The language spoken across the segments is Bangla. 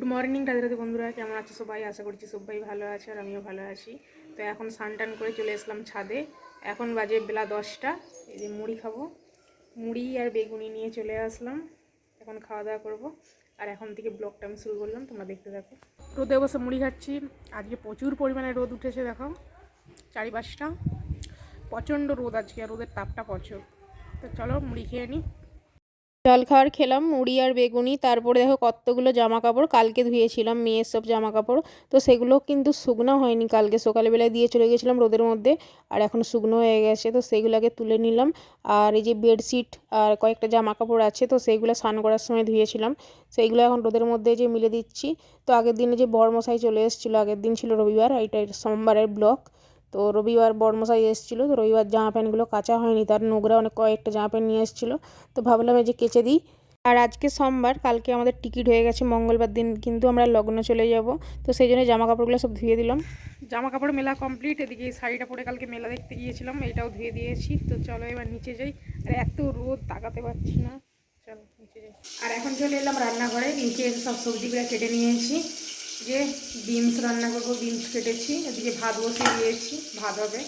গুড মর্নিং রাধে রাধে বন্ধুরা, কেমন আছো সবাই? আশা করছি সবাই ভালো আছে আর আমিও ভালো আছি। তো এখন স্নান করে চলে আসলাম ছাদে। এখন বাজে বেলা 10টা। এই যে মুড়ি খাবো, মুড়ি আর বেগুনি নিয়ে চলে আসলাম। এখন খাওয়া দাওয়া করবো আর এখন থেকে ব্লগটা আমি শুরু করলাম, তোমরা দেখতে থাকো। রোদে বসে মুড়ি খাচ্ছি। আজকে প্রচুর পরিমাণে রোদ উঠেছে, দেখো চারিপাশটা প্রচণ্ড রোদ আজকে, আর রোদের তাপটা প্রচুর। তো চলো মুড়ি খেয়ে নিই। জলখাবার খেলাম মুড়ি আর বেগুনি। তারপরে দেখো কতগুলো জামা কাপড় কালকে ধুয়েছিলাম, মেয়ের সব জামা কাপড়, তো সেগুলো কিন্তু শুকনো হয়নি। কালকে সকালবেলায় দিয়ে চলে গেছিলাম রোদের মধ্যে, আর এখন শুকনো হয়ে গেছে, তো সেইগুলোকে তুলে নিলাম। আর এই যে বেডশিট আর কয়েকটা জামা কাপড় আছে, তো সেইগুলো স্নান করার সময় ধুয়েছিলাম, সেইগুলো এখন রোদের মধ্যে যে মিলে দিচ্ছি। তো আগের দিনে যে বড়মশাই চলে এসেছিলো, আগের দিন ছিল রবিবার, এইটা সোমবারের ব্লগ। তো রবিবার বড়মশাই এসেছিলো, তো রবিবার জামা প্যান্টগুলো কাচা হয়নি, তার নোংরা অনেক কয়েকটা জামা প্যান্ট নিয়ে এসেছিলো, তো ভাবলাম এই যে কেচে দিই। আর আজকে সোমবার, কালকে আমাদের টিকিট হয়ে গেছে, মঙ্গলবার দিন কিন্তু আমরা লগ্ন চলে যাব, তো সেই জন্য জামা কাপড়গুলো সব ধুয়ে দিলাম। জামা কাপড় মেলা কমপ্লিট। এদিকে এই শাড়িটা পরে কালকে মেলা দেখতে গিয়েছিলাম, এইটাও ধুয়ে দিয়েছি। তো চলো এবার নিচে যাই, আর এত রোদ তাকাতে পারছি না, চলো নিচে যাই। আর এখন চলে এলাম রান্নাঘরে, নিচে সব সবজিগুলো কেটে নিয়েছি। যে বিনস রান্না করবো, বিনস কেটেছি, এদিকে ভাত বসিয়ে দিয়েছি, ভাত হবে।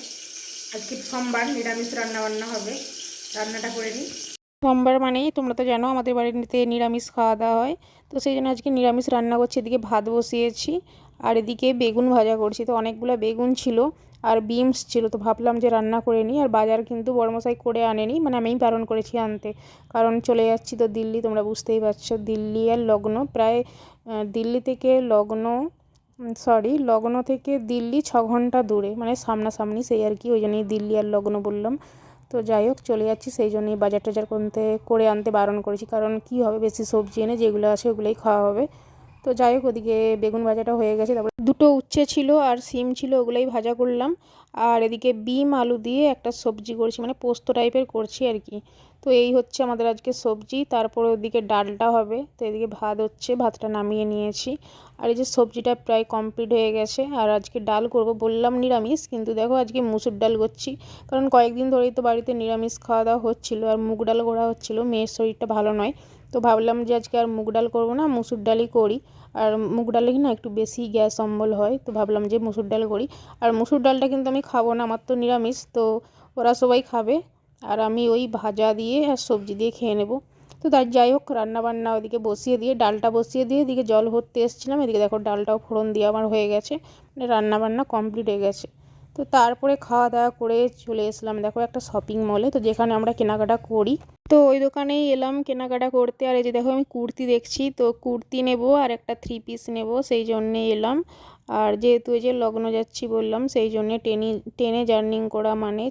আজকে সোমবার, নিরামিষ রান্না বান্না হবে, রান্নাটা করে নিই। সোমবার মানেই তোমরা তো জানো আমাদের বাড়িতে নিরামিষ খাওয়া দাওয়া হয়, তো সেই জন্য আজকে নিরামিষ রান্না করছি। এদিকে ভাত বসিয়েছি আর এদিকে বেগুন ভাজা করছি। তো অনেকগুলো বেগুন ছিল আর বিনস ছিল, তো ভাবলাম যে রান্না করে নিই। আর বাজার কিন্তু বড়মশাই করে আনেনি, মানে আমিই বারণ করেছি আনতে, কারণ চলে যাচ্ছি তো দিল্লি, তোমরা বুঝতেই পারছো দিল্লি আর লগ্ন প্রায়, দিল্লি থেকে লগ্ন, লগ্ন থেকে দিল্লি 6 ঘন্টা দূরে, মানে সামনাসামনি সেই আর কি, ওই জন্যই দিল্লি আর লগ্ন বললাম। তো যাই হোক চলে যাচ্ছি, সেই জন্যই বাজার টাজার করে আনতে বারণ করেছি, কারণ কি হবে বেশি সবজি এনে যেগুলো আছে ওগুলোই খাওয়া হবে। তো যাই হোক ওদিকে বেগুন ভাজাটা হয়ে গেছে, তারপরে দুটো উচ্ছে ছিল আর সিম ছিল, ওগুলোই ভাজা করলাম। আর এদিকে বিম আলু দিয়ে একটা সবজি করছি, মানে পোস্ত টাইপের করছি আর কি। তো এই হচ্ছে আমাদের আজকে সবজি। তারপরে ওদিকে ডালটা হবে, তো এদিকে ভাত হচ্ছে, ভাতটা নামিয়ে নিয়েছি। আর এই যে সবজিটা প্রায় কমপ্লিট হয়ে গেছে। আর আজকে ডাল করব, বললাম নিরামিষ, কিন্তু দেখো আজকে মুসুর ডাল করছি, কারণ কয়েকদিন ধরেই তো বাড়িতে নিরামিষ খাওয়া দাওয়া হচ্ছিলো আর মুগ ডাল করা হচ্ছিলো, মেয়ের শরীরটা ভালো নয়। তো ভাবলাম যে আজকে আর মুগ ডাল করবো না, মুসুর ডালই করি। আর মুগ ডালে না একটু বেশি গ্যাস অম্বল হয়, তো ভাবলাম যে মুসুর ডাল করি। আর মুসুর ডালটা কিন্তু আমি খাবো না, আমার তো নিরামিষ, তো ওরা সবাই খাবে, আর আমি ওই ভাজা দিয়ে আর সবজি দিয়ে খেয়ে নেব। তো তার যাই হোক রান্নাবান্না ওদিকে বসিয়ে দিয়ে, ডালটা বসিয়ে দিয়ে এদিকে জল ভরতে এসেছিলাম, এদিকে দেখো ডালটাও ফোড়ন দিয়ে আমার হয়ে গেছে, মানে রান্নাবান্না কমপ্লিট হয়ে গেছে। তো তারপরে খাওয়া দাওয়া করে চলে এসলাম দেখো একটা শপিং মলে, তো যেখানে আমরা কেনাকাটা করি, তো ওই দোকানেই এলাম কেনাকাটা করতে। আর এই যে দেখো আমি কুর্তি দেখছি, তো কুর্তি নেব আর একটা 3 পিস নেব, সেই জন্যে এলাম। আর যেহেতু এই যে লগ্ন যাচ্ছি বললাম, সেই জন্যে ট্রেনে জার্নি করা মানে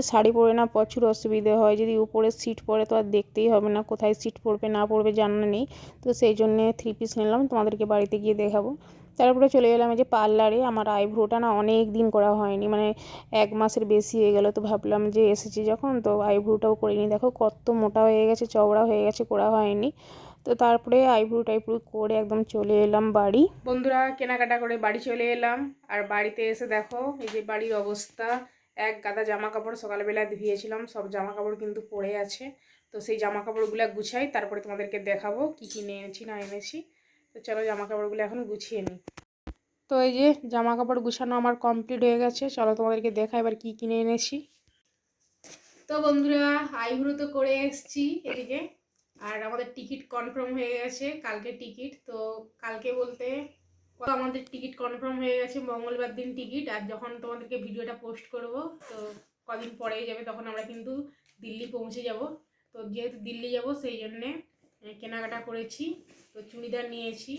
শাড়ি পরে না প্রচুর অসুবিধে হয়, যদি উপরে সিট পড়ে তো আর দেখতেই হবে না, কোথায় সিট পড়বে না পড়বে জানা নেই। তো সেই জন্যে 3 পিস নিলাম, তোমাদেরকে বাড়িতে গিয়ে দেখাবো। তারপরে চলে গেলাম এই যে পার্লারে, আমার আইব্রোটা না অনেক দিন করা হয়নি, মানে 1 মাসের বেশি হয়ে গেল, তো ভাবলাম যে এসেছি যখন তো আইব্রোটাও করিনি, দেখো কত মোটা হয়ে গেছে, চওড়া হয়ে গেছে, করা হয়নি। তো তারপরে আইব্রো টাইব্রো করে একদম চলে এলাম বাড়ি। বন্ধুরা কেনাকাটা করে বাড়ি চলে এলাম, আর বাড়িতে এসে দেখো এই যে বাড়ির অবস্থা, এক গাদা জামা কাপড় সকালবেলা ধুয়েছিলাম, সব জামা কাপড় কিন্তু পড়ে আছে। তো সেই জামা কাপড়গুলো গুছাই, তারপরে তোমাদেরকে দেখাবো কি কি নিয়ে এনেছি না এনেছি। তো চলো জামা কাপড়গুলো এখন গুছিয়ে নিই। তো এই যে জামা কাপড় গুছানো আমার কমপ্লিট হয়ে গেছে, চলো তোমাদেরকে দেখা এবার কি কিনে এনেছি। তো বন্ধুরা আইব্রো তো করে এসেছি এদিকে, আর আমাদের টিকিট কনফার্ম হয়ে গেছে, কালকে টিকিট। তো কালকে বলতে আমাদের টিকিট কনফার্ম হয়ে গেছে, মঙ্গলবার দিন টিকিট। আর যখন তোমাদেরকে ভিডিওটা পোস্ট করব, তো কদিন পরেই যাবে, তখন আমরা কিন্তু দিল্লি পৌঁছে যাব। তো যেহেতু দিল্লি যাব সেই জন্যে কেনাকাটা করেছি। তো চুড়িদার নিয়েছি,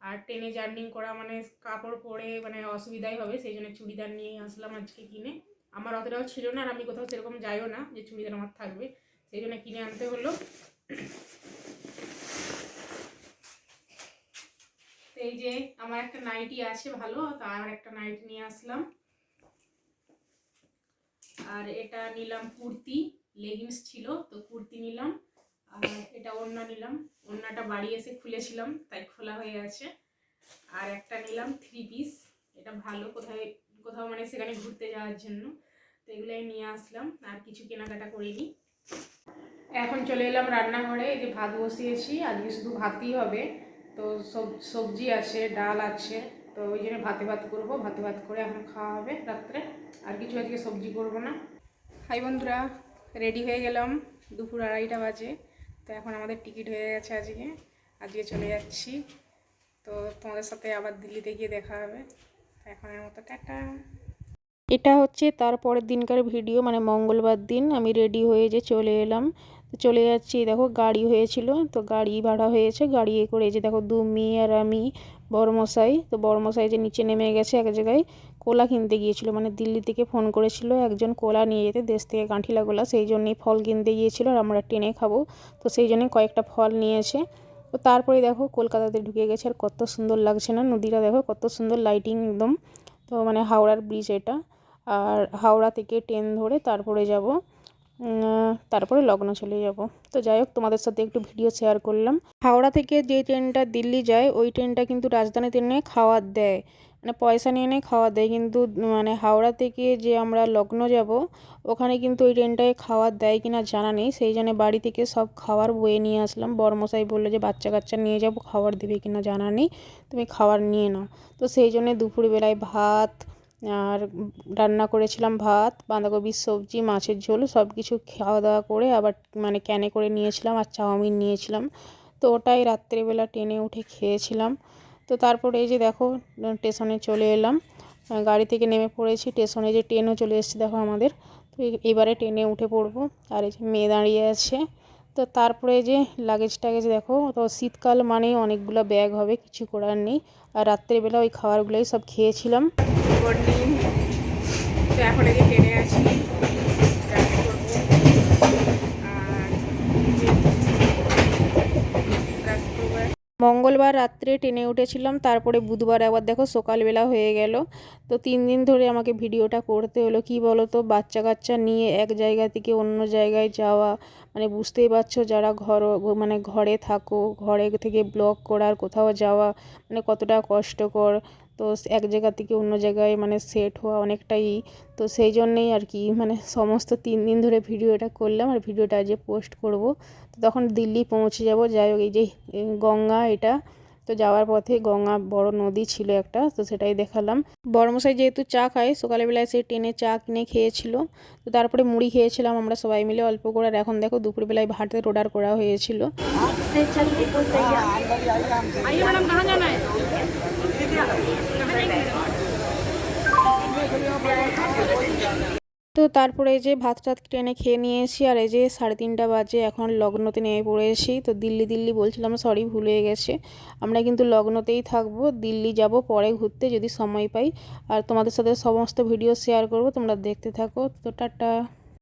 আর ট্রেনে জার্নি করা মানে কাপড় পরে মানে অসুবিধাই হবে, সেই জন্য চুড়িদার নিয়ে আসলাম আজকে কিনে। আমার অতটাও ছিল না, আর আমি কোথাও সেরকম যাইও না যে চুড়িদার আমার থাকবে, সেই জন্য কিনে আনতে হলো। এই যে আমার একটা নাইটি আছে ভালো, তো আর একটা নাইটি নিয়ে আসলাম। আর এটা নিলাম কুর্তি, লেগিংস ছিল তো কুর্তি নিলাম। আর এটা ওড়না নিলাম, ওড়নাটা বাড়ি এসে খুলেছিলাম তাই খোলা হয়ে আছে। আর একটা নিলাম 3 পিস, এটা ভালো কোথাও মানে সেখানে ঘুরতে যাওয়ার জন্য, তো এগুলোই নিয়ে আসলাম। আর কিছু কেনাকাটা করিনি। এখন চলে এলাম রান্নাঘরে, এই যে ভাত বসিয়েছি, আজকে শুধু ভাতই হবে। তো তো সবজি আছে, ডাল আছে, তো ওই জন্য ভাতে ভাত করবো। ভাতে ভাত করে এখন খাওয়া হবে রাত্রে, আর কিছু আজকে সবজি করবো না। হাই বন্ধুরা, রেডি হয়ে গেলাম, দুপুর 2:30 বাজে। তো এখন আমাদের টিকিট হয়ে গেছে, আজকে চলে যাচ্ছি। তো তোমাদের সাথে আবার দিল্লিতে গিয়ে দেখা হবে। তো এখনের মতো টাটা। এটা হচ্ছে তার পরের দিনকার ভিডিও, মানে মঙ্গলবার দিন আমি রেডি হয়ে যে চলে এলাম। তো চলে যাচ্ছি, দেখো গাড়ি হয়েছিল, তো গাড়ি ভাড়া হয়েছে, গাড়ি করে যে দেখো 2 মেয়ে আর আমি, বড়মশাই। তো বড়মশাই যে নিচে নেমে গেছে এক জায়গায় কলা কিনতে গিয়েছিল, মানে দিল্লি থেকে ফোন করেছিল একজন কলা নিয়ে যেতে, দেশ থেকে কাঁঠিলা কলা, সেই জন্যই ফল কিনতে গিয়েছিল আর আমরা ট্রেনে খাবো, তো সেই জন্যই কয়েকটা ফল নিয়েছে। তো তারপরে দেখো কলকাতাতে ঢুকে গেছে, আর কত সুন্দর লাগছে না নদীটা, দেখো কত সুন্দর লাইটিং একদম। তো মানে হাওড়ার ব্রিজ এটা, আর হাওড়া থেকে ট্রেন ধরে তারপরে যাব, তারপরে লগ্ন চলে যাব। তো যাই হোক, তোমাদের সাথে একটু ভিডিও শেয়ার করলাম। হাওড়া থেকে যে ট্রেনটা দিল্লি যায় ওই ট্রেনটা কিন্তু রাজধানী ট্রেনে খাওয়ার দেয়, মানে পয়সা নিয়ে খাওয়ার দেয়, কিন্তু মানে হাওড়া থেকে যে আমরা লগ্ন যাব ওখানে কিন্তু ওই ট্রেনটায় খাওয়ার দেয় কিনা জানা নেই, সেই জন্য বাড়ি থেকে সব খাবার বয়ে নিয়ে আসলাম। বড়মশাই বললো যে বাচ্চা কাচ্চা নিয়ে যাব, খাবার দেবে কিনা জানা নেই, তুমি খাবার নিয়ে নাও। তো সেই জন্যে দুপুরবেলায় ভাত আর রান্না করেছিলাম, ভাত, বাঁধাকপির সবজি, মাছের ঝোল, সব কিছু খাওয়া দাওয়া করে আবার মানে ক্যানে করে নিয়েছিলাম, আর চাউমিন নিয়েছিলাম। তো ওটাই রাত্রেবেলা ট্রেনে উঠে খেয়েছিলাম। তো তারপরে এই যে দেখো স্টেশনে চলে এলাম, গাড়ি থেকে নেমে পড়েছি, স্টেশনে যে ট্রেনও চলে এসেছে দেখো আমাদের। তো এবারে ট্রেনে উঠে পড়বো, আর এই যে মেয়ে দাঁড়িয়ে আছে। তো তারপরে যে লাগেজ টাগেজ দেখো, তো শীতকাল মানেই অনেকগুলো ব্যাগ হবে, কিছু করার নেই। আর রাত্রেবেলা ওই খাবারগুলোই সব খেয়েছিলাম। Good morning. তো এখন এই যে ট্রেনে আছি, মঙ্গলবার রাত্রে ট্রেনে উঠেছিলাম, তারপরে বুধবার আবার দেখো সকালবেলা হয়ে গেল। তো 3 দিন ধরে আমাকে ভিডিওটা করতে হলো, কি বলো তো, বাচ্চা কাচ্চা নিয়ে এক জায়গা থেকে অন্য জায়গায় যাওয়া, মানে বুঝতেই পারছো যারা মানে ঘরে থাকো, ঘরে থেকে ব্লগ করার কোথাও যাওয়া মানে কতটা কষ্টকর। তো এক জায়গা থেকে অন্য জায়গায় মানে সেট হওয়া অনেকটাই, তো সেই জন্যেই আর কি মানে সমস্ত 3 দিন ধরে ভিডিওটা করলাম, আর ভিডিওটা আজকে পোস্ট করব। তো তখন দিল্লি পৌঁছে যাব। যাই হোক, এই যে গঙ্গা এটা, তো যাওয়ার পথে গঙ্গা বড় নদী ছিল একটা, তো সেটাই দেখালাম। বড়মশাই যেহেতু চা খায়, সকালবেলায় সে ট্রেনে চা কিনে খেয়েছিল। তো তারপরে মুড়ি খেয়েছিলাম আমরা সবাই মিলে অল্প করে। আর এখন দেখো দুপুরবেলায় ভাতের অর্ডার করা হয়েছিল। তো তারপরে এই যে ভাত টাত ট্রেনে খেয়ে নিয়েছি, আর এই যে 3:30 বাজে, এখন লগ্নতে নেমে পড়েছি। তো দিল্লি বলছিলাম, সরি ভুল হয়ে গেছে, আমরা কিন্তু লগ্নতেই থাকবো, দিল্লি যাব পরে ঘুরতে যদি সময় পাই। আর তোমাদের সাথে সমস্ত ভিডিও শেয়ার করব, তোমরা দেখতে থাকো। তো টাটা।